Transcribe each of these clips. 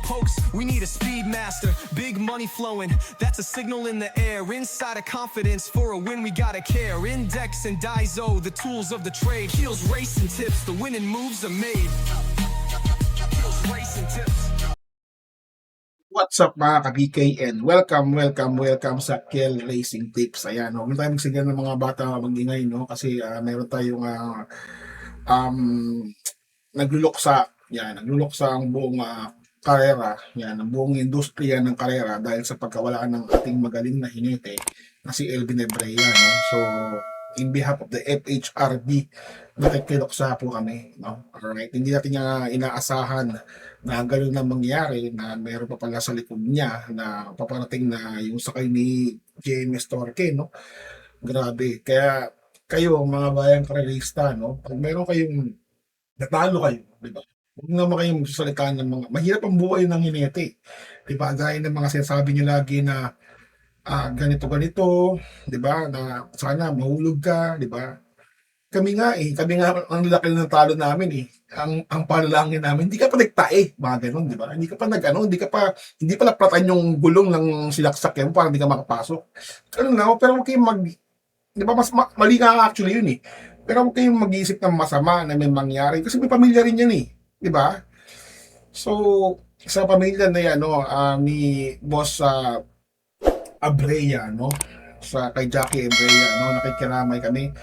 pokes, we need a speed master. Big money flowing, that's a signal in the air. Inside of confidence, for a win we gotta care. Index and Daiso, the tools of the trade. Heels, racing tips, the winning moves are made. Heels, racing tips. What's up mga ka-BK and welcome sa Kel Racing Tips. Ayan, huwag na tayo magsigyan ng mga bata mag-ingay, no? Kasi meron tayong um, nagluluksa ang buong karera, yan, ang buong industriya ng karera dahil sa pagkawalaan ng ating magaling na hinete na si Elvin Ebrea, no? So, in behalf of the FHRB, nakikiluksa po kami, no? Alright, hindi natin nga inaasahan na gano'n na mangyari na meron pa pala sa likod niya na paparating na yung sakay ni JMS Torque, no? Grabe. Kaya kayo, mga bayang karelista, no? Pag meron kayong natalo kayo, di ba? Huwag naman kayong magsasalita ng mga, mahirap ang buhay ng hinete. Di ba? Gaya ng mga sinasabi niyo lagi na ganito, di ba? Na sana mahulog ka, di ba? Kami nga ang laki ng talo namin eh. Ang panalangin namin, hindi ka pa nagtae, mga ganun, di ba? Hindi ka pa hindi pa naplatan yung gulong ng silaksak mo para hindi ka makapasok. Ganun lang, pero huwag kayong di ba, mali nga actually yun eh. Pero huwag kayong mag-iisip ng masama na may mangyari kasi may pamilya rin yan eh, di ba? So, sa pamilya na yan, no, ni Boss Abrea, no? Kay Jackie Abrea, no? Nakikiramay kami.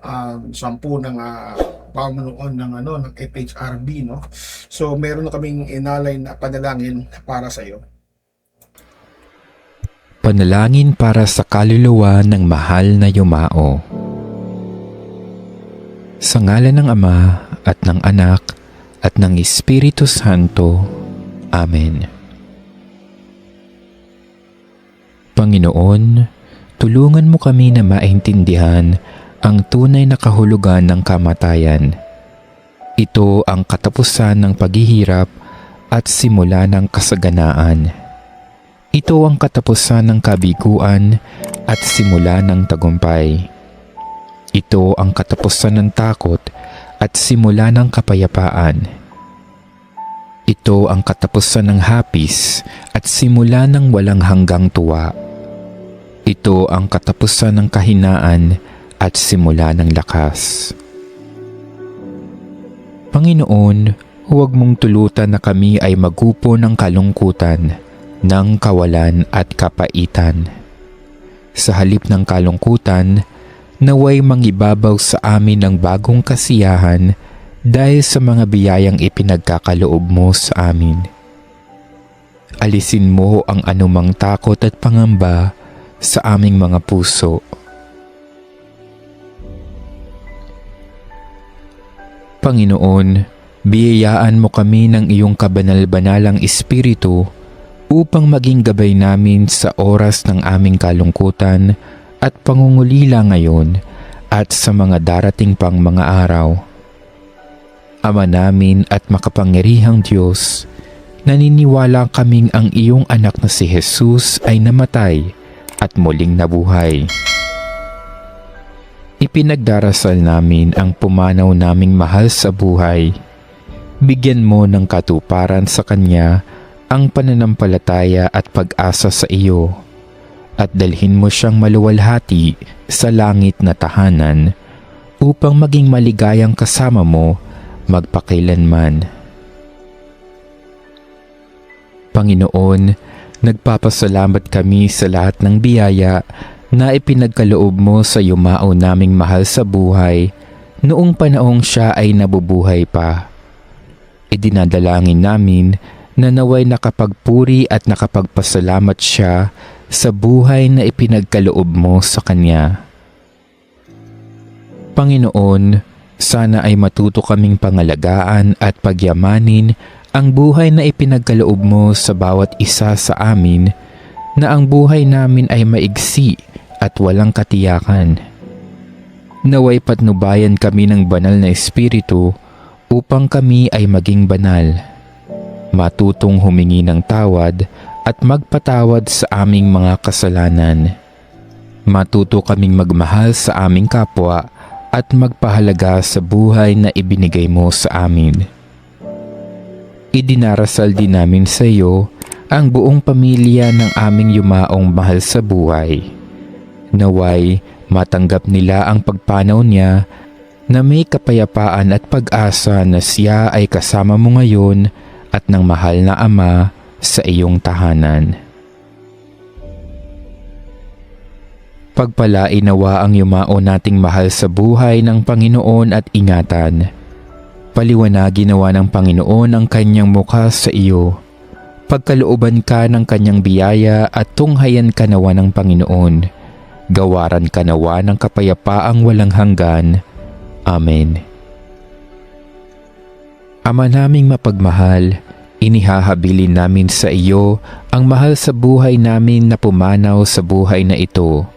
10 ng pamunuan ng FHRB, no? So meron na kaming inalay na panalangin para sa iyo. Panalangin para sa kaluluwa ng mahal na yumao. Sa ngalan ng Ama at ng Anak at ng Espiritu Santo. Amen. Panginoon, tulungan mo kami na maintindihan ang tunay na kahulugan ng kamatayan. Ito ang katapusan ng paghihirap at simula ng kasaganaan. Ito ang katapusan ng kabiguan at simula ng tagumpay. Ito ang katapusan ng takot at simula ng kapayapaan. Ito ang katapusan ng hapis at simula ng walang hanggang tuwa. Ito ang katapusan ng kahinaan at simula ng lakas. Panginoon, huwag mong tulutan na kami ay magupo ng kalungkutan, ng kawalan at kapaitan. Sa halip ng kalungkutan, naway mangibabaw sa amin ng bagong kasiyahan dahil sa mga biyayang ipinagkakaloob mo sa amin. Alisin mo ang anumang takot at pangamba sa aming mga puso. Panginoon, biyayaan mo kami ng iyong kabanal-banalang Espiritu upang maging gabay namin sa oras ng aming kalungkutan at pangungulila ngayon at sa mga darating pang mga araw. Ama namin at makapangyarihang Diyos, naniniwala kaming ang iyong anak na si Jesus ay namatay at muling nabuhay. Ipinagdarasal namin ang pumanaw naming mahal sa buhay. Bigyan mo ng katuparan sa Kanya ang pananampalataya at pag-asa sa iyo, at dalhin mo siyang maluwalhati sa langit na tahanan upang maging maligayang kasama mo magpakailanman. Panginoon, nagpapasalamat kami sa lahat ng biyaya na ipinagkaloob mo sa yumao naming mahal sa buhay noong panahong siya ay nabubuhay pa. Idinadalangin namin na naway nakapagpuri at nakapagpasalamat siya sa buhay na ipinagkaloob mo sa Kanya. Panginoon, sana ay matuto kaming pangalagaan at pagyamanin ang buhay na ipinagkaloob mo sa bawat isa sa amin, na ang buhay namin ay maigsi at walang katiyakan. Naway patnubayan kami ng banal na Espiritu upang kami ay maging banal, matutong humingi ng tawad at magpatawad sa aming mga kasalanan. Matuto kaming magmahal sa aming kapwa at magpahalaga sa buhay na ibinigay mo sa amin. idinarasal din namin sa iyo ang buong pamilya ng aming yumaong mahal sa buhay. Naway matanggap nila ang pagpanaw niya na may kapayapaan at pag-asa na siya ay kasama mo ngayon at ng mahal na Ama sa iyong tahanan. Pagpalain nawa ang yumao nating mahal sa buhay ng Panginoon at ingatan. Paliwanagin nawa ng Panginoon ang kanyang mukha sa iyo. Pagkalooban ka ng kanyang biyaya at tunghayan ka nawa ng Panginoon. Gawaran ka nawa ng kapayapaang walang hanggan. Amen. Ama naming mapagmahal, inihahabilin namin sa iyo ang mahal sa buhay namin na pumanaw sa buhay na ito.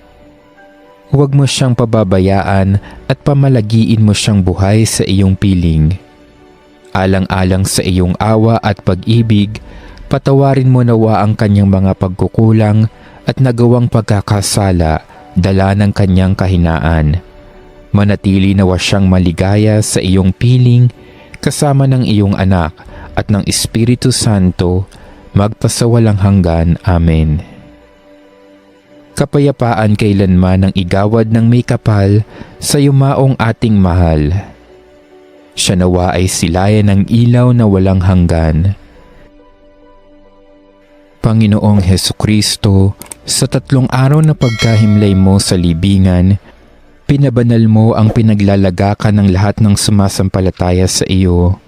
Huwag mo siyang pababayaan at pamalagiin mo siyang buhay sa iyong piling. Alang-alang sa iyong awa at pag-ibig, patawarin mo nawa ang kanyang mga pagkukulang at nagawang pagkakasala dala ng kanyang kahinaan. Manatili nawa siyang maligaya sa iyong piling kasama ng iyong anak at ng Espiritu Santo magpasawalang hanggan. Amen. Kapayapaan kailanman ang igawad ng may kapal sa yumaong ating mahal. Siya nawa ay silayan ng ilaw na walang hanggan. Panginoong Hesukristo, sa 3 araw na pagkahimlay mo sa libingan, pinabanal mo ang pinaglalagakan ng lahat ng sumasampalataya sa iyo.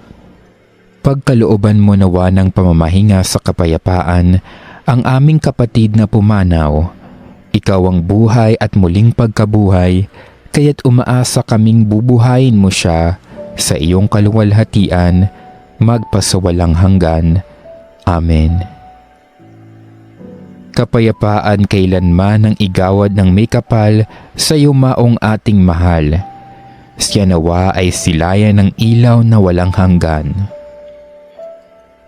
Pagkalooban mo nawa ng pamamahinga sa kapayapaan ang aming kapatid na pumanaw. Ikaw ang buhay at muling pagkabuhay, kaya't umaasa kaming bubuhayin mo siya sa iyong kaluwalhatian, magpasawalang hanggan. Amen. Kapayapaan kailanman ang igawad ng may kapal sa yumaong ating mahal. Siya nawa ay silayan ng ilaw na walang hanggan.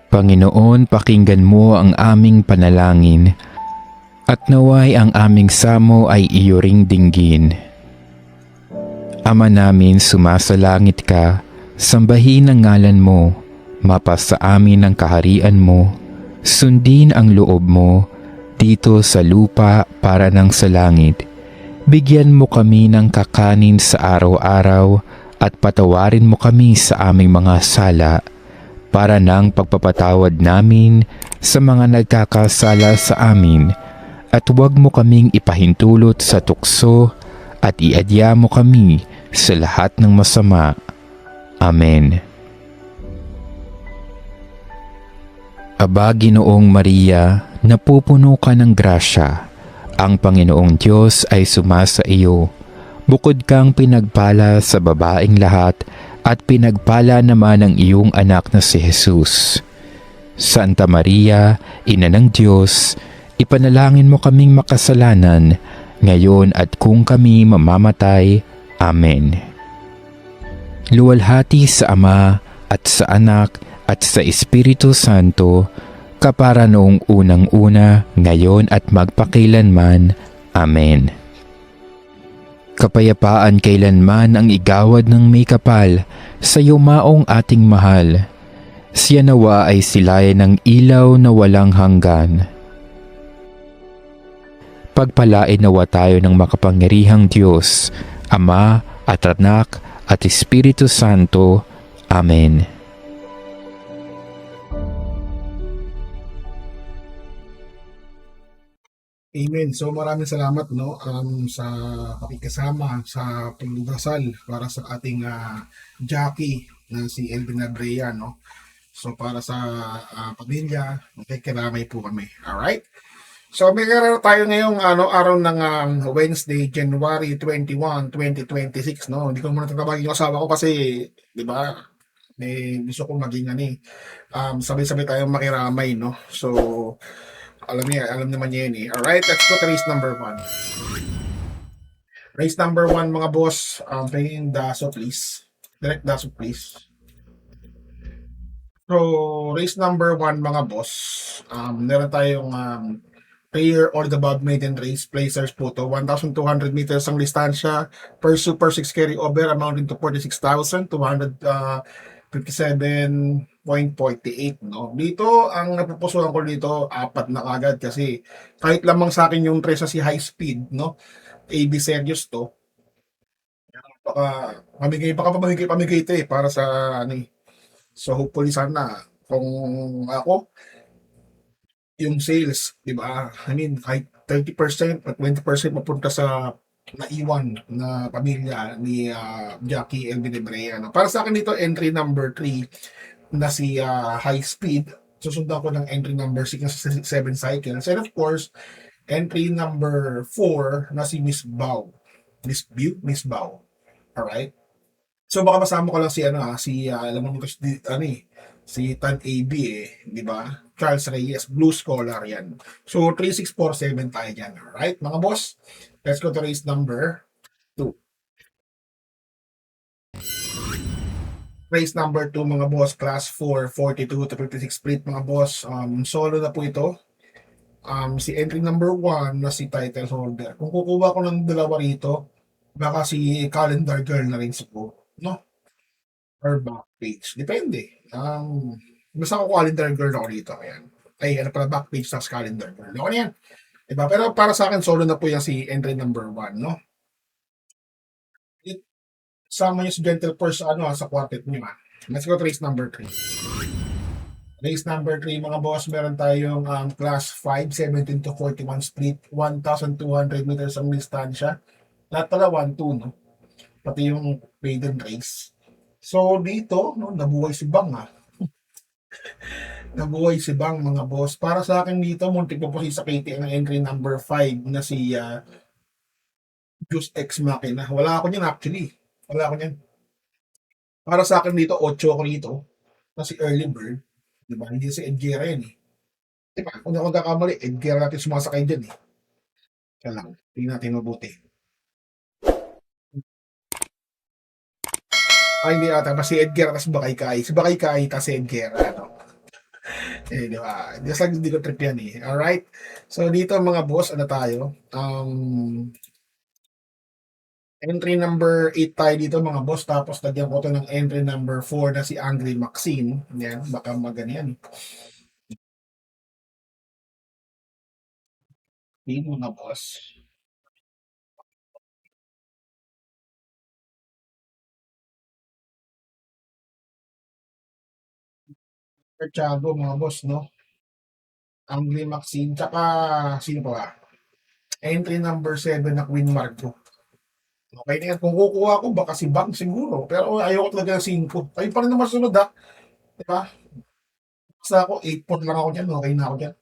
Panginoon, pakinggan mo ang aming panalangin, at naway ang aming samo ay iyo ring dinggin. Ama namin, sumasalangit ka, sambahin ang ngalan mo, mapasa amin ang kaharian mo, sundin ang loob mo, dito sa lupa para ng sa langit. Bigyan mo kami ng kakanin sa araw-araw at patawarin mo kami sa aming mga sala para ng pagpapatawad namin sa mga nagkakasala sa amin, at huwag mo kaming ipahintulot sa tukso at iadya mo kami sa lahat ng masama. Amen. Aba, Ginoong Maria, napupuno ka ng grasya. Ang Panginoong Diyos ay sumasa iyo. Bukod kang pinagpala sa babaeng lahat, at pinagpala naman ang iyong anak na si Jesus. Santa Maria, Ina ng Diyos, ipanalangin mo kaming makasalanan, ngayon at kung kami mamamatay. Amen. Luwalhati sa Ama at sa Anak at sa Espiritu Santo, kapara noong unang-una, ngayon at magpakilanman. Amen. Kapayapaan kailanman ang igawad ng may kapal sa yumaong ating mahal. Siya nawa ay silayan ng ilaw na walang hanggan. Pagpalain nawa tayo ng makapangyarihang Diyos, Ama at Anak at Espiritu Santo. Amen. Amen. So maraming salamat sa pakikasama sa pagdasal para sa ating Jackie na si Elvin Abrea, no. So para sa pamilya, nakikiramay po kami. Alright? So may araw tayo ngayong araw ng Wednesday, January 21, 2026, no. Hindi ko muna tatawagin yung asawa ko kasi, di ba, gusto ko maging sabay-sabay tayong makiramay, no. So alam naman niya yun eh. Alright, let's go to race number 1. Race number 1, mga boss. Playing Daso, please. Direct Daso, please. So, race number 1, mga boss. Meron tayong player or the above maiden race. Placers po to. 1,200 meters ang distansya. Per Super 6 carry over amounting to 46,257 8.48, no? Dito, ang napupusuan ko dito, 4 na kagad kasi kahit lamang sa akin yung 3 sa si high speed, no? AB series to, baka pamigay ito eh, para sa ano eh. So hopefully sana, kung ako, yung sales, di ba? I mean, kahit 30% at 20% mapunta sa naiwan na pamilya ni Jackie Elvin Ebrea. No? Para sa akin dito, entry number 3 na si High Speed. Susundan ko ng entry number 6 na si 7 Cycles. And of course, entry number 4 na si Miss Bao. Miss Bao. Alright? So baka masama ko lang si alam mo kasi si Tan AB eh, di ba? Charles Reyes, Blue Scholar yan. So 3647 tayo dyan, alright mga boss? Let's go to race number 2. Race number 2 mga boss, class 4, 42 to 56 split mga boss. Solo na po ito. Si entry number 1 na si title holder. Kung kukuha ko ng dalawa rito, baka si calendar girl na rin siguro, no? Or back page. Depende. Basta ako calendar girl ako dito. Ayan. Ay, ano pala, back page sa calendar girl. Okay yan. Diba? Pero para sa akin, solo na po yan si entry number 1, no? Sama niyo si Gentle Purse sa quartet niyo. Let's go to race number 3. Race number 3, mga boss, meron tayong class 5, 17 to 41 split, 1,200 meters ang distansya. Lahat pala 1-2, no? Pati yung maiden race. So, dito, no, nabuhay si Bang, nabuhay si Bang, mga boss. Para sa akin dito, muntik po si sa KT ang entry number 5 na si Juice X Machina. Wala ako niyan actually. Wala ako niyan. Para sa akin dito, 8 ako dito na si Early Bird. Diba? Hindi si Edgera yan eh. Diba? Kung ako nagkakamali, Edgera natin sumasakay dyan eh. Kaya lang, tingnan natin mabuti. Ay, hindi ata. Si Edgera kasi Bakay Kai. Si Bakay Kai kasi Edgera. Ano? Eh, di ba? Just like hindi ko trip yan eh. Alright? So, dito mga boss, ano tayo? Entry number 8 tayo dito mga boss. Tapos lagyan ko to ng entry number 4 na si Angry Maxine. Yan, baka maganyan. Yan mga boss. Tiago mga boss, no? Angry Maxine. Tsaka, sino pa? Entry number 7 na Queen Marco. Okay na yan. Kung kukuha ko, baka si Bang siguro. Pero ayoko talaga ng 5. Kayo pa rin naman sunod Diba? Basta ako, 8-4 lang ako dyan. Okay na ako dyan.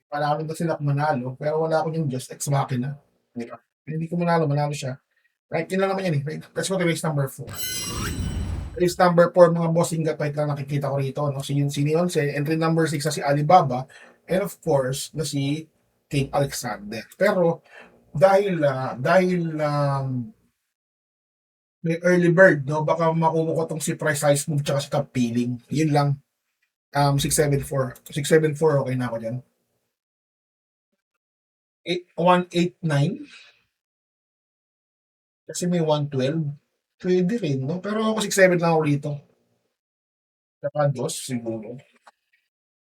Panalo na sila kung manalo. Pero wala ako yung Just X Machina. Diba? Hindi ko manalo siya. Right, yun lang naman yan eh. Right? Let's go to race number 4. Race number 4, mga bossing gat lang nakikita ko rito. No? Si Leon, si entry number 6 na si Alibaba. And of course, na si King Alexander. Pero, dahil may early bird, no? Baka makuha ko tong si Precise Move tsaka si Top Peeling. Yun lang. 674. 674, okay na ako dyan. 189. Kasi may 112. Pwede rin, no? Pero ako 67 lang ako dito. Saka dos, siguro.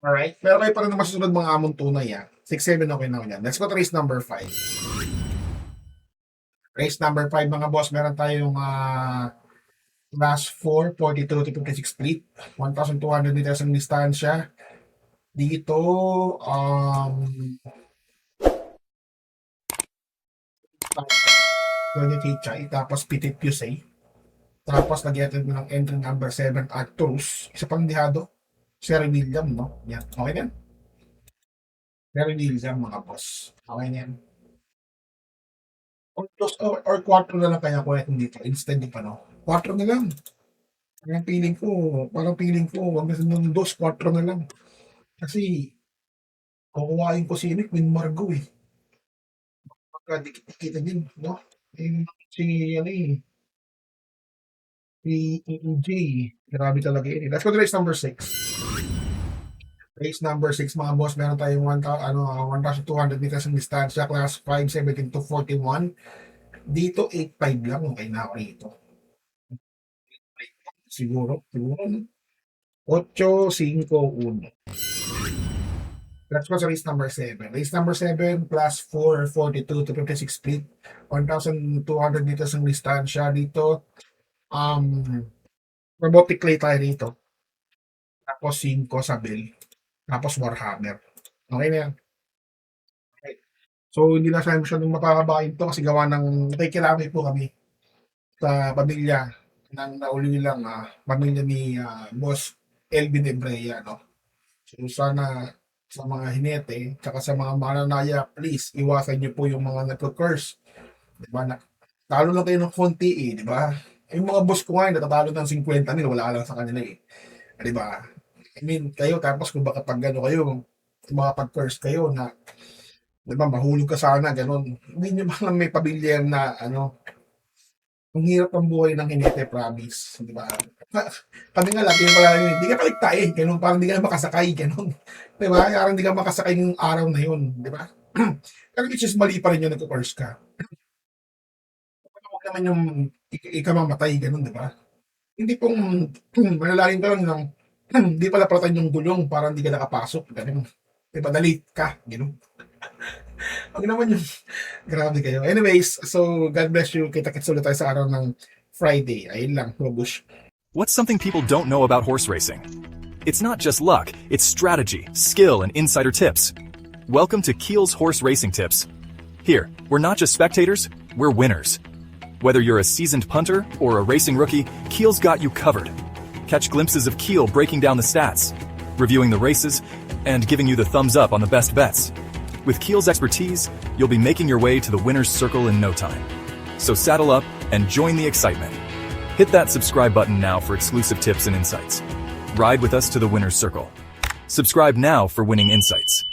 Alright. Pero kayo pa rin naman susunod mga among tunay, 67 okay na ako dyan. Let's go to race number 5. Race number 5, mga boss, meron tayong class 4, 42 to 56 split. 1,200 meters ang distansya. Dito, Chai, tapos Petit Pusey. Tapos lagyan natin ng entry number 7, Arcturus. Isa pang dihado. Sir William, no? Yan. Okay na yan. Sir William, mga boss. Okay na yan. Or 4 na lang kaya ko natin dito. Instead di pa, no? 4 na lang. Parang feeling ko, wag na nung 2, 4 na lang. Kasi, kukuhain ko si Queen Margo eh. Pagka-dikit-dikita din, no? Si EJ. Grabe talaga yun. Let's go to race number 6. Race number 6, mga boss, meron tayong 1,200 meters ang distansya, class 5, 17 to 41. Dito, 8.5 lang. Okay na ako rito. Siguro. 851. Let's go sa race number 7. Race number 7 plus 4, 42 to 56 feet. 1,200 meters ang distansya dito. Robotic clay tayo dito. Tapos 5 sa bell. Tapos Warhammer. Okay na yan. Okay. So, hindi na siya masyadong mapakabain to kasi gawa ng nakikilamay po kami sa pamilya ng naulilang pamilya ni Boss Elvin Ebrea, no? So, sana sa mga hinete, tsaka sa mga mananaya, please, iwasan niyo po yung mga nagko-curse. Diba? Talo lang kayo ng konti di ba? Yung mga boss ko nga, natatalo ng 50 nila, wala lang sa kanila Diba? I mean, kayo, tapos kung baka pag gano kayo, mga pag-curse kayo na, diba, mahulog ka sana, ganon. Hindi nyo ba lang may pabilyan na, ang hirap ang buhay ng hinete, promise. Diba? Kami nga lagi yung pala, hindi ka paligtayin, ganun, parang hindi ka makasakay, ganun. Diba? Parang hindi ka makasakay yung araw na yun, diba? Pero which is mali pa rin yun, nagko-curse ka. Huwag naman yung ikamamatay, ganun, diba? Hindi pong manalangin ka lang ng hindi pala pratan yung gulong para hindi ka nakapasok, ganun. Diba? Dalit ka, ganun. Huwag naman yung grabe kayo. Anyways, so God bless you. Kita-kits ulit tayo sa araw ng Friday. Ayun lang, Robush. What's something people don't know about horse racing? It's not just luck, it's strategy, skill, and insider tips. Welcome to Keel's Horse Racing Tips. Here, we're not just spectators, we're winners. Whether you're a seasoned punter or a racing rookie, Keel's got you covered. Catch glimpses of Keel breaking down the stats, reviewing the races, and giving you the thumbs up on the best bets. With Keel's expertise, you'll be making your way to the winner's circle in no time. So saddle up and join the excitement. Hit that subscribe button now for exclusive tips and insights. Ride with us to the winner's circle. Subscribe now for winning insights.